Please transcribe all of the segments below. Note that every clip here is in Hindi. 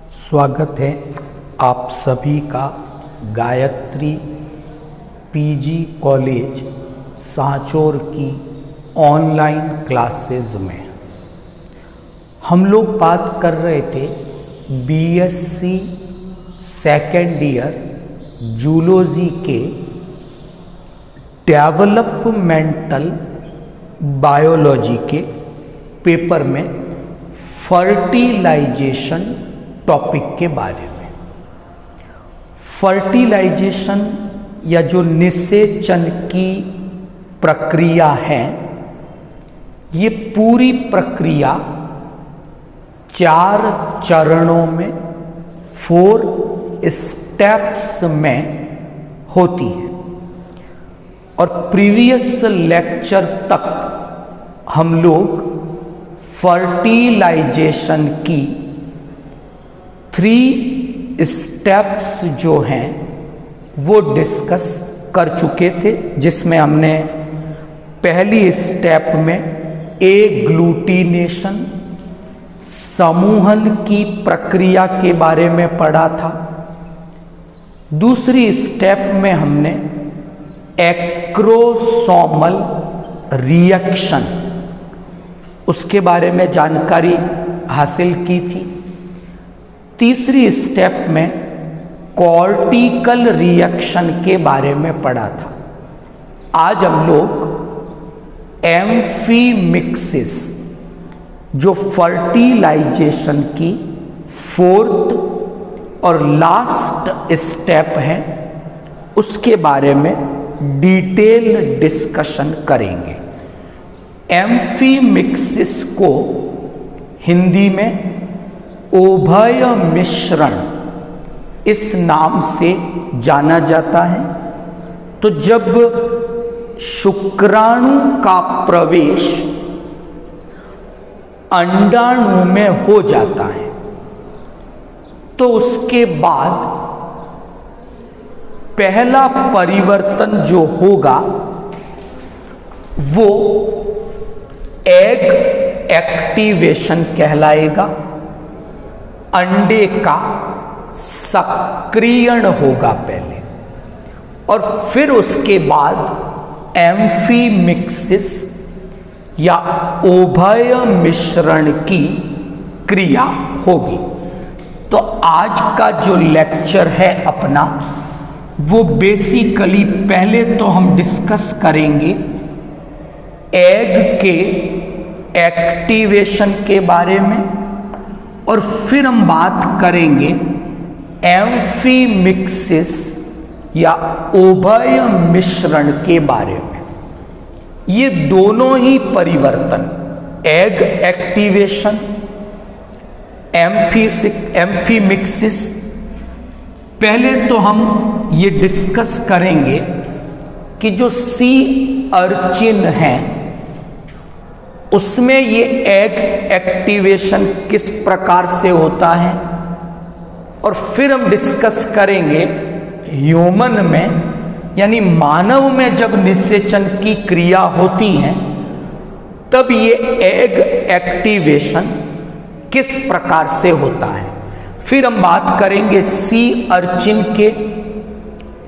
स्वागत है आप सभी का गायत्री पीजी कॉलेज सांचौर की ऑनलाइन क्लासेस में। हम लोग बात कर रहे थे बीएससी सेकेंड ईयर जूलॉजी के डेवलपमेंटल बायोलॉजी के पेपर में फर्टिलाइजेशन टॉपिक के बारे में। फर्टिलाइजेशन या जो निषेचन की प्रक्रिया है, ये पूरी प्रक्रिया 4 चरणों में 4 स्टेप्स में होती है। और प्रीवियस लेक्चर तक हम लोग फर्टिलाइजेशन की 3 स्टेप्स जो हैं वो डिस्कस कर चुके थे, जिसमें हमने पहली स्टेप में एग्लूटिनेशन समूहन की प्रक्रिया के बारे में पढ़ा था। दूसरी स्टेप में हमने एक्रोसोमल रिएक्शन उसके बारे में जानकारी हासिल की थी। तीसरी स्टेप में कॉर्टिकल रिएक्शन के बारे में पढ़ा था। आज हम लोग एम्फीमिक्सिस जो फर्टिलाइजेशन की 4th और लास्ट स्टेप है उसके बारे में डिटेल डिस्कशन करेंगे। एम्फीमिक्सिस को हिंदी में उभय मिश्रण इस नाम से जाना जाता है। तो जब शुक्राणु का प्रवेश अंडाणु में हो जाता है तो उसके बाद पहला परिवर्तन जो होगा वो एग एक्टिवेशन कहलाएगा। अंडे का सक्रियण होगा पहले, और फिर उसके बाद एम्फीमिक्सिस या उभय मिश्रण की क्रिया होगी। तो आज का जो लेक्चर है अपना वो बेसिकली पहले तो हम डिस्कस करेंगे एग के एक्टिवेशन के बारे में, और फिर हम बात करेंगे एम्फीमिक्सिस या उभय मिश्रण के बारे में। ये दोनों ही परिवर्तन एग एक्टिवेशन, एम्फीमिक्सिस, पहले तो हम ये डिस्कस करेंगे कि जो सी अर्चिन है उसमें ये एग एक्टिवेशन किस प्रकार से होता है, और फिर हम डिस्कस करेंगे ह्यूमन में यानी मानव में जब निषेचन की क्रिया होती है तब ये एग एक्टिवेशन किस प्रकार से होता है। फिर हम बात करेंगे सी अर्चिन के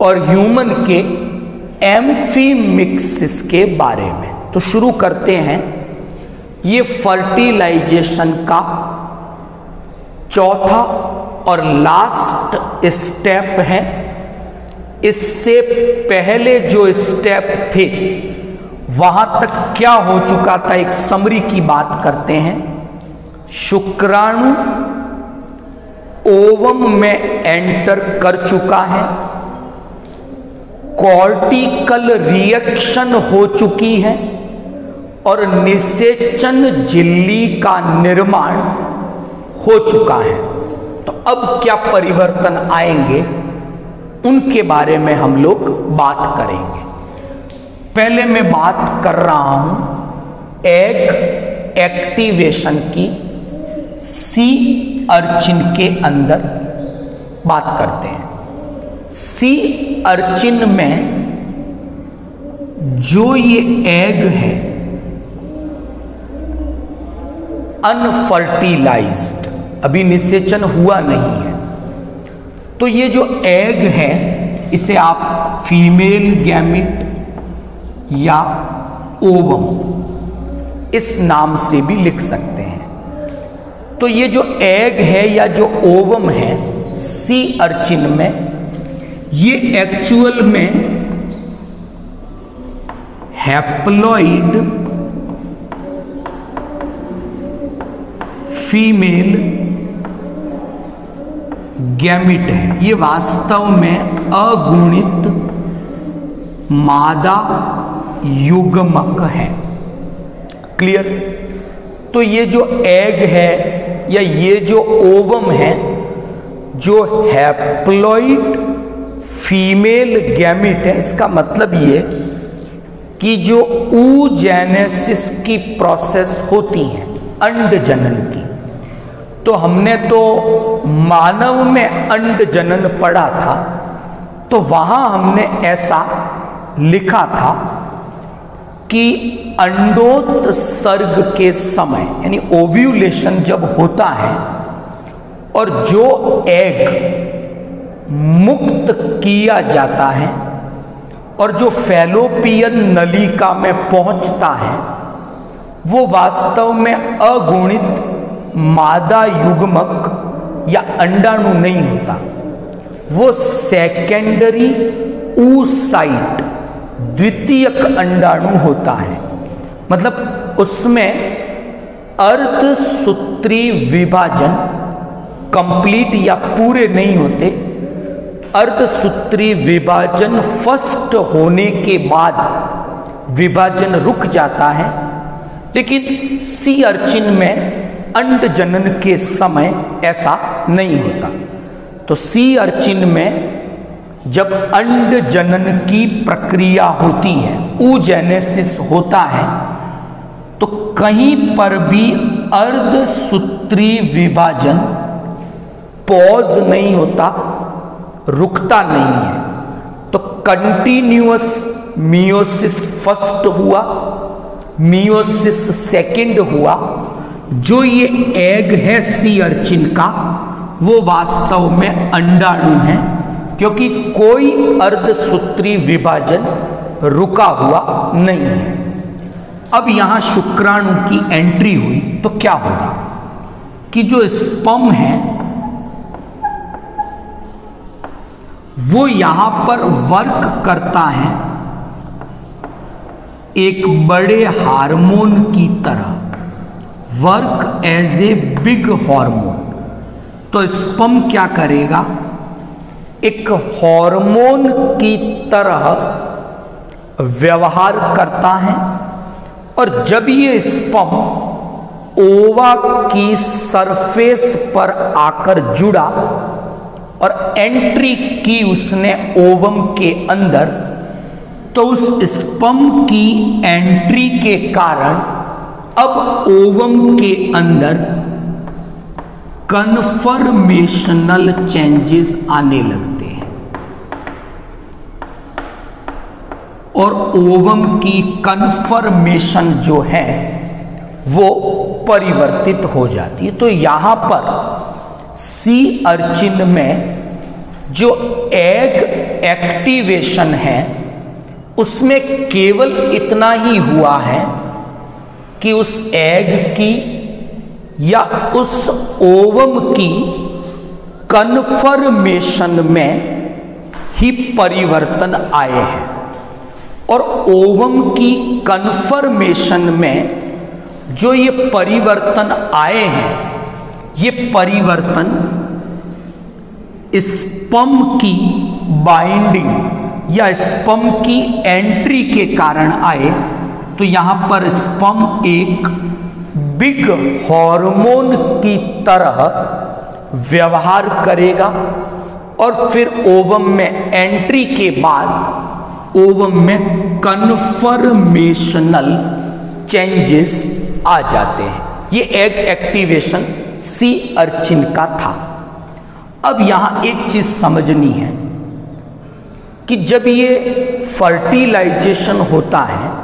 और ह्यूमन के एम्फीमिक्सिस के बारे में। तो शुरू करते हैं। ये फर्टिलाइजेशन का चौथा और लास्ट स्टेप है। इससे पहले जो स्टेप थे वहां तक क्या हो चुका था, एक समरी की बात करते हैं। शुक्राणु ओवम में एंटर कर चुका है, कॉर्टिकल रिएक्शन हो चुकी है और निषेचन झिल्ली का निर्माण हो चुका है। तो अब क्या परिवर्तन आएंगे उनके बारे में हम लोग बात करेंगे। पहले मैं बात कर रहा हूं एग एक्टिवेशन की। सी अर्चिन के अंदर बात करते हैं। सी अर्चिन में जो ये एग है अनफर्टिलाइज्ड, अभी निषेचन हुआ नहीं है। तो ये जो एग है इसे आप फीमेल गैमिट या ओवम इस नाम से भी लिख सकते हैं। तो ये जो एग है या जो ओवम है सी अर्चिन में, ये एक्चुअल में हैप्लॉइड फीमेल गैमिट है। ये वास्तव में अगुणित मादा युग्मक है। क्लियर? तो ये जो एग है या ये जो ओवम है, जो हैप्लॉइड फीमेल गैमिट है, इसका मतलब ये कि जो oogenesis की प्रोसेस होती है अंड जनन की, तो हमने तो मानव में अंड जनन पढ़ा था, तो वहां हमने ऐसा लिखा था कि अंडोत्सर्ग के समय यानी ओव्यूलेशन जब होता है और जो एग मुक्त किया जाता है और जो फैलोपियन नलिका में पहुंचता है, वो वास्तव में अगुणित मादा युग्मक या अंडाणु नहीं होता, वो सेकेंडरी oocyte द्वितीयक अंडाणु होता है। मतलब उसमें अर्धसूत्री विभाजन कंप्लीट या पूरे नहीं होते। अर्धसूत्री विभाजन फर्स्ट होने के बाद विभाजन रुक जाता है, लेकिन सी अर्चिन में अंड जनन के समय ऐसा नहीं होता। तो सी अर्चिन में जब अंड जनन की प्रक्रिया होती है, oogenesis होता है, तो कहीं पर भी अर्धसूत्री विभाजन पॉज नहीं होता, रुकता नहीं है। तो कंटिन्यूअस मियोसिस फर्स्ट हुआ, मियोसिस सेकंड हुआ। जो ये एग है सी अर्चिन का, वो वास्तव में अंडाणु है, क्योंकि कोई अर्धसूत्री विभाजन रुका हुआ नहीं है। अब यहां शुक्राणु की एंट्री हुई तो क्या होगा कि जो स्पर्म है वो यहां पर वर्क करता है एक बड़े हार्मोन की तरह, work as a big hormone. तो स्पर्म क्या करेगा, एक हार्मोन की तरह व्यवहार करता है, और जब ये स्पर्म ओवा की सरफेस पर आकर जुड़ा और एंट्री की उसने ओवम के अंदर, तो उस स्पर्म की एंट्री के कारण अब ओवम के अंदर कन्फर्मेशनल चेंजेस आने लगते हैं, और ओवम की कन्फर्मेशन जो है वो परिवर्तित हो जाती है। तो यहां पर सी अर्चिन में जो एग एक्टिवेशन है उसमें केवल इतना ही हुआ है कि उस एग की या उस ओवम की कन्फर्मेशन में ही परिवर्तन आए हैं, और ओवम की कन्फर्मेशन में जो ये परिवर्तन आए हैं, ये परिवर्तन स्पर्म की बाइंडिंग या स्पर्म की एंट्री के कारण आए। तो यहां पर स्पर्म एक बिग हार्मोन की तरह व्यवहार करेगा, और फिर ओवम में एंट्री के बाद ओवम में कन्फर्मेशनल चेंजेस आ जाते हैं। ये एग एक्टिवेशन सी अर्चिन का था। अब यहां एक चीज समझनी है कि जब ये फर्टिलाइजेशन होता है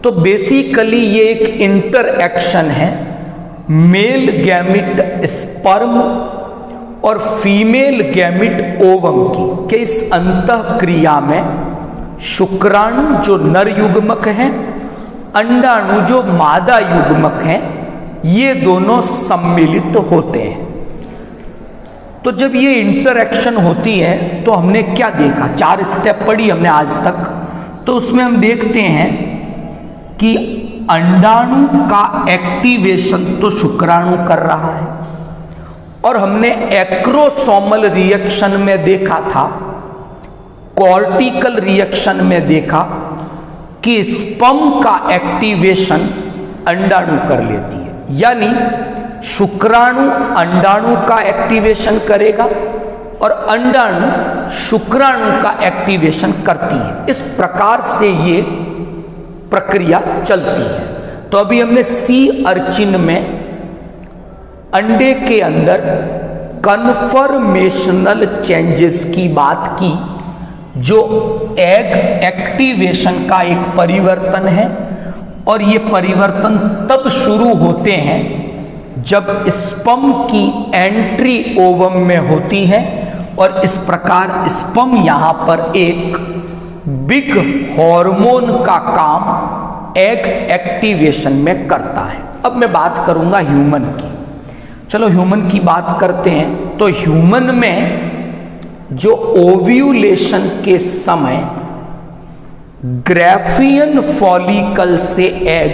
तो बेसिकली ये एक इंटरएक्शन है मेल गैमिट स्पर्म और फीमेल गैमिट ओवम की कि इस अंतःक्रिया में शुक्राणु जो नर युग्मक है, अंडाणु जो मादा युग्मक है, ये दोनों सम्मिलित होते हैं। तो जब ये इंटरैक्शन होती है तो हमने क्या देखा, 4 स्टेप पढ़ी हमने आज तक। तो उसमें हम देखते हैं कि अंडाणु का एक्टिवेशन तो शुक्राणु कर रहा है, और हमने एक्रोसोमल रिएक्शन में देखा था, कॉर्टिकल रिएक्शन में देखा कि स्पर्म का एक्टिवेशन अंडाणु कर लेती है, यानी शुक्राणु अंडाणु का एक्टिवेशन करेगा और अंडाणु शुक्राणु का एक्टिवेशन करती है। इस प्रकार से ये प्रक्रिया चलती है। तो अभी हमने सी अर्चिन में अंडे के अंदर कन्फर्मेशनल चेंजेस की बात की, जो एग एक्टिवेशन का एक परिवर्तन है, और ये परिवर्तन तब शुरू होते हैं जब स्पर्म की एंट्री ओवम में होती है, और इस प्रकार स्पर्म यहां पर एक बिग हार्मोन का काम एग एक्टिवेशन में करता है। अब मैं बात करूंगा ह्यूमन की। चलो ह्यूमन की बात करते हैं। तो ह्यूमन में जो ओव्यूलेशन के समय ग्राफियन फॉलिकल से एग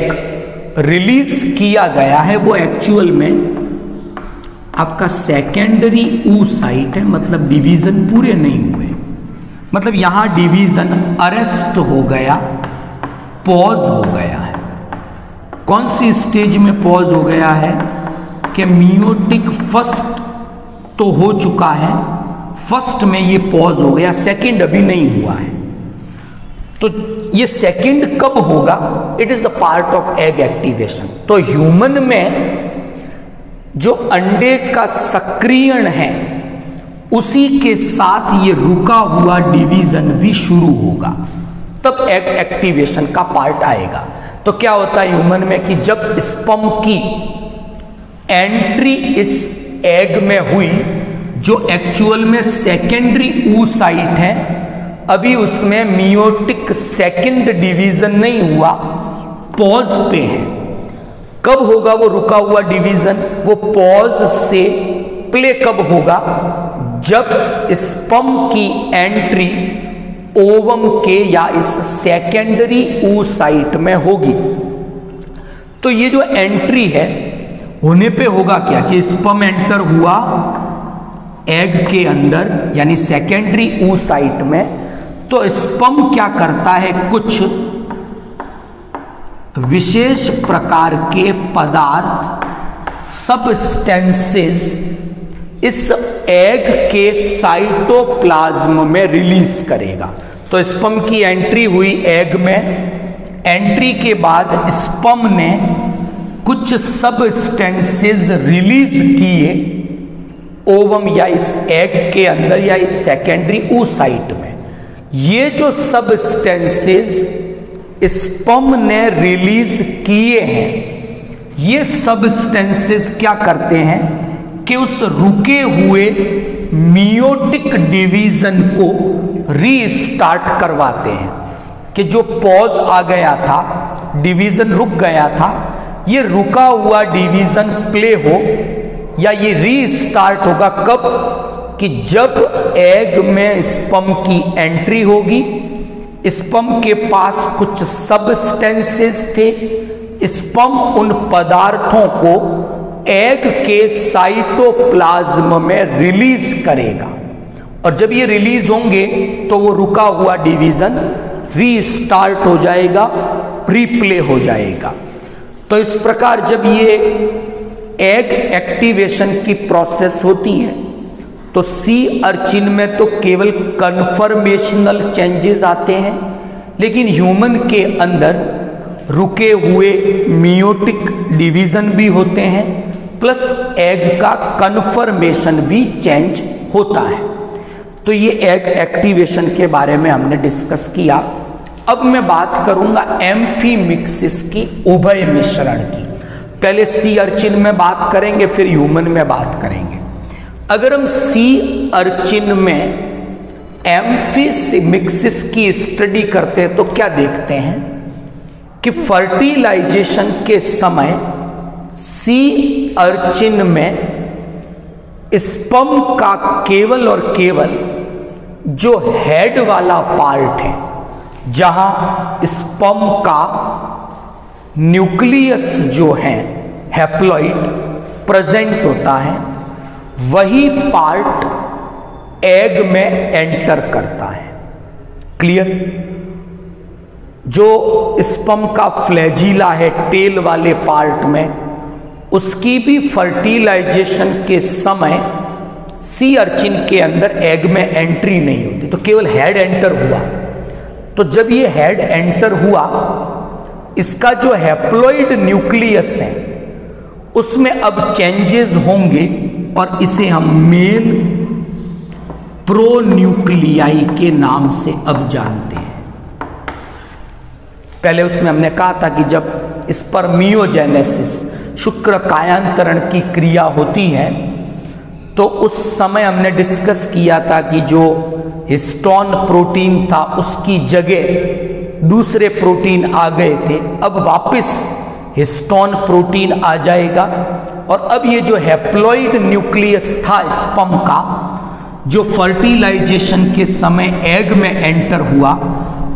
रिलीज किया गया है, वो एक्चुअल में आपका सेकेंडरी oocyte है, मतलब डिवीजन पूरे नहीं हुए, मतलब यहां डिवीजन अरेस्ट हो गया, पॉज हो गया है। कौन सी स्टेज में पॉज हो गया है कि मियोटिक फर्स्ट तो हो चुका है, फर्स्ट में ये पॉज हो गया, सेकंड अभी नहीं हुआ है। तो ये सेकंड कब होगा? It is the part of egg activation. तो ह्यूमन में जो अंडे का सक्रियण है उसी के साथ ये रुका हुआ डिवीजन भी शुरू होगा, तब एग एक्टिवेशन का पार्ट आएगा। तो क्या होता है ह्यूमन में कि जब स्पर्म की एंट्री इस एग में हुई, जो एक्चुअल में सेकेंडरी oocyte है, अभी उसमें मियोटिक सेकंड डिवीजन नहीं हुआ, पॉज पे है। कब होगा वो रुका हुआ डिवीजन? वो पॉज से प्ले कब होगा? जब स्पर्म की एंट्री ओवम के या इस सेकेंडरी oocyte में होगी। तो ये जो एंट्री है होने पे होगा क्या कि स्पर्म एंटर हुआ एग के अंदर यानी सेकेंडरी oocyte में, तो स्पर्म क्या करता है, कुछ विशेष प्रकार के पदार्थ सब्सटेंसेस इस एग के साइटोप्लाज्म में रिलीज करेगा। तो स्पर्म की एंट्री हुई एग में, एंट्री के बाद स्पर्म ने कुछ सब्सटेंसेस रिलीज किए ओवम या इस एग के अंदर या इस सेकेंडरी oocyte में। ये जो सब्सटेंसेस स्पर्म ने रिलीज किए हैं, ये सब्सटेंसेस क्या करते हैं कि उस रुके हुए मियोटिक डिवीजन को रीस्टार्ट करवाते हैं। कि जो पॉज आ गया था, डिवीजन रुक गया था, ये रुका हुआ डिवीजन प्ले हो या ये रीस्टार्ट होगा कब? कि जब एग में स्पर्म की एंट्री होगी, स्पर्म के पास कुछ सब्सटेंसेस थे, स्पर्म उन पदार्थों को एग के साइटोप्लाज्म में रिलीज करेगा, और जब ये रिलीज होंगे तो वो रुका हुआ डिवीजन रीस्टार्ट हो जाएगा, प्रीप्ले हो जाएगा। तो इस प्रकार जब ये एग एक्टिवेशन की प्रोसेस होती है तो सी अर्चिन में तो केवल कन्फर्मेशनल चेंजेस आते हैं, लेकिन ह्यूमन के अंदर रुके हुए मियोटिक डिवीजन भी होते हैं, प्लस एग का कन्फर्मेशन भी चेंज होता है। तो ये एग एक्टिवेशन के बारे में हमने डिस्कस किया। अब मैं बात करूंगा एम्फीमिक्सिस की, उभय मिश्रण की। पहले सी अर्चिन में बात करेंगे, फिर ह्यूमन में बात करेंगे। अगर हम सी अर्चिन में एम्फीसिमिक्सिस की स्टडी करते हैं तो क्या देखते हैं कि फर्टिलाइजेशन के समय सी अर्चिन में स्पर्म का केवल और केवल जो हेड वाला पार्ट है, जहां स्पर्म का न्यूक्लियस जो है हैप्लॉइड प्रेजेंट होता है, वही पार्ट एग में एंटर करता है। क्लियर? जो स्पर्म का फ्लैजिला है टेल वाले पार्ट में, उसकी भी फर्टिलाइजेशन के समय सी अर्चिन के अंदर एग में एंट्री नहीं होती, तो केवल हेड एंटर हुआ। तो जब ये हेड एंटर हुआ, इसका जो हैप्लॉइड न्यूक्लियस है उसमें अब चेंजेस होंगे और इसे हम मेल प्रोन्यूक्लियाई के नाम से अब जानते हैं। पहले उसमें हमने कहा था कि जब स्पर्मियोजेनेसिस शुक्र कायांतरण की क्रिया होती है तो उस समय हमने डिस्कस किया था कि जो हिस्टोन प्रोटीन था उसकी जगह दूसरे प्रोटीन आ गए थे। अब वापस हिस्टोन प्रोटीन आ जाएगा और अब ये जो हैप्लॉइड न्यूक्लियस था स्पर्म का, जो फर्टिलाइजेशन के समय एग में एंटर हुआ,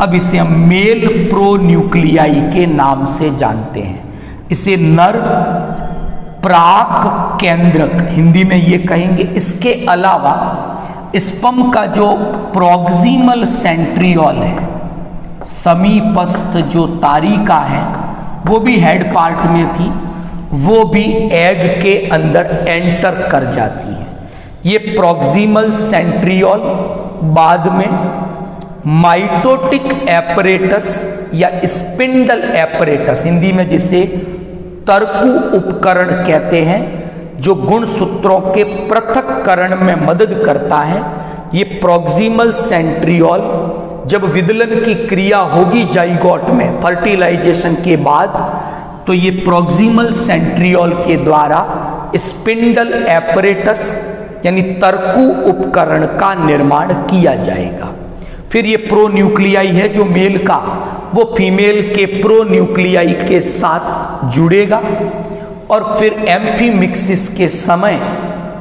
अब इसे हम मेल प्रोन्यूक्लियाई के नाम से जानते हैं। इसे नर प्राक केंद्रक हिंदी में ये कहेंगे। इसके अलावा स्पर्म का जो प्रोक्सिमल सेंट्रियोल है, समीपस्थ जो तारिका है, वो भी हेड पार्ट में थी, वो भी एग के अंदर एंटर कर जाती है। ये प्रोक्सिमल सेंट्रियोल बाद में माइटोटिक एपरेटस या स्पिंडल एपरेटस, हिंदी में जिसे तर्कु उपकरण कहते हैं, जो गुणसूत्रों के पृथक्करण में मदद करता है, ये प्रोक्सिमल सेंट्रियोल जब विदलन की क्रिया होगी जाइगोट में फर्टिलाइजेशन के बाद, तो ये प्रोक्सिमल सेंट्रियोल के द्वारा स्पिंडल एपरेटस यानी तर्कु उपकरण का निर्माण किया जाएगा। फिर ये प्रोन्यूक्लियाई है जो मेल का, वो फीमेल के प्रोन्यूक्लियाई के साथ जुड़ेगा और फिर एम्फीमिक्सिस के समय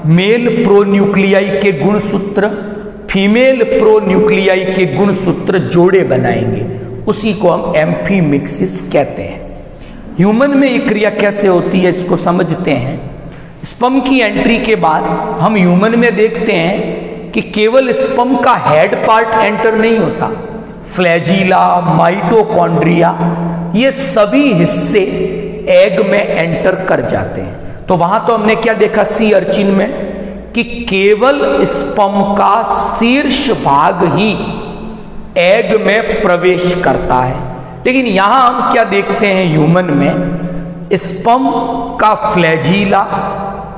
मेल प्रोन्यूक्लियाई के गुणसूत्र फीमेल प्रोन्यूक्लियाई के गुणसूत्र जोड़े बनाएंगे, उसी को हम एम्फीमिक्सिस कहते हैं। ह्यूमन में ये क्रिया कैसे होती है इसको समझते हैं। स्पर्म की एंट्री के बाद हम ह्यूमन में देखते हैं कि केवल स्पर्म का हेड पार्ट एंटर नहीं होता, फ्लैजिला, माइटोकॉन्ड्रिया, ये सभी हिस्से एग में एंटर कर जाते हैं। तो वहां तो हमने क्या देखा सी अर्चिन में कि केवल स्पर्म का शीर्ष भाग ही एग में प्रवेश करता है, लेकिन यहां हम क्या देखते हैं ह्यूमन में, स्पर्म का फ्लैजिला,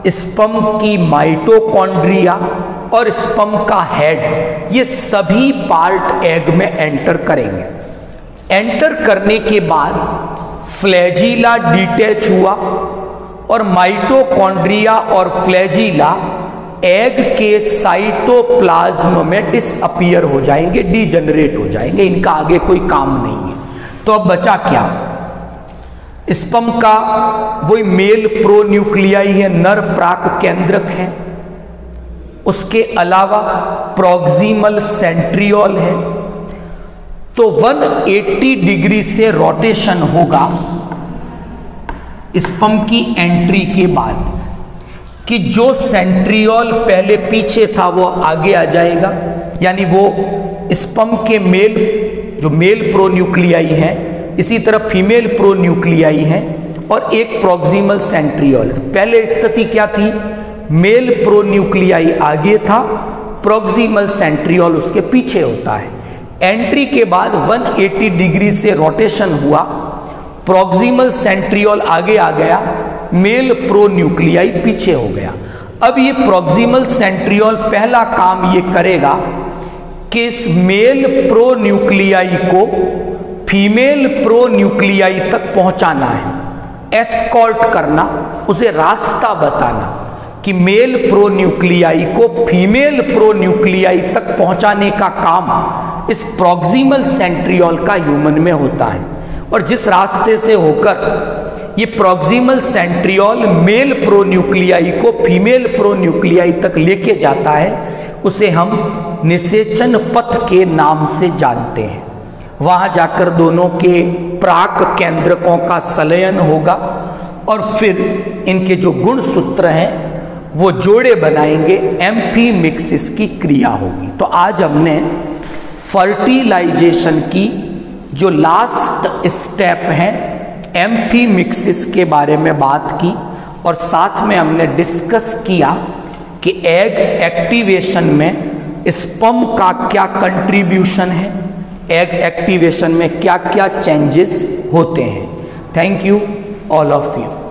स्पर्म की माइटोकॉन्ड्रिया और स्पर्म का हेड, ये सभी पार्ट एग में एंटर करेंगे। एंटर करने के बाद फ्लैजिला डिटैच हुआ और माइटोकॉन्ड्रिया और फ्लैजिला एग के साइटोप्लाज्म में डिसअपियर हो जाएंगे, डीजनरेट हो जाएंगे, इनका आगे कोई काम नहीं है। तो अब बचा क्या? स्पर्म का वही मेल प्रोन्यूक्लियाई है, नर प्राक केंद्रक है, उसके अलावा प्रोक्सिमल सेंट्रियोल है। तो 180 डिग्री से रोटेशन होगा स्पर्म की एंट्री के बाद, कि जो सेंट्रियोल पहले पीछे था वो आगे आ जाएगा, यानी वो स्पर्म के जो मेल प्रोन्यूक्लियाई है, इसी तरह फीमेल प्रोन्यूक्लियाई है और एक प्रोक्सिमल सेंट्रियोल। पहले स्थिति क्या थी? मेल प्रोन्यूक्लियाई आगे था, प्रोक्सिमल सेंट्रियोल उसके पीछे होता है। एंट्री के बाद 180 डिग्री से रोटेशन हुआ, प्रोक्सिमल सेंट्रियोल आगे आ गया, मेल प्रोन्यूक्लियाई पीछे हो गया। अब ये प्रोक्सिमल सेंट्रियोल पहला काम ये करेगा कि इस मेल प्रोन्यूक्लियाई को फीमेल प्रोन्यूक्लियाई तक पहुंचाना है। एस्कॉर्ट करना, उसे रास्ता बताना कि मेल प्रोन्यूक्लियाई को फीमेल प्रोन्यूक्लियाई तक पहुंचाने का काम इस प्रॉक्सिमल सेंट्रियोल का ह्यूमन में होता है। और जिस रास्ते से होकर ये प्रॉक्सिमल सेंट्रियोल मेल प्रोन्यूक्लियाई को फीमेल प्रोन्यूक्लियाई तक लेके जाता है, उसे हम निषेचन पथ के नाम से जानते हैं। वहां जाकर दोनों के प्राक केंद्रकों का संलयन होगा और फिर इनके जो गुणसूत्र हैं वो जोड़े बनाएंगे, एम्फीमिक्सिस की क्रिया होगी। तो आज हमने फर्टिलाइजेशन की जो लास्ट स्टेप है एम्फीमिक्सिस के बारे में बात की, और साथ में हमने डिस्कस किया कि एग एक्टिवेशन में स्पर्म का क्या कंट्रीब्यूशन है, एग एक्टिवेशन में क्या क्या चेंजेस होते हैं। Thank you all of you.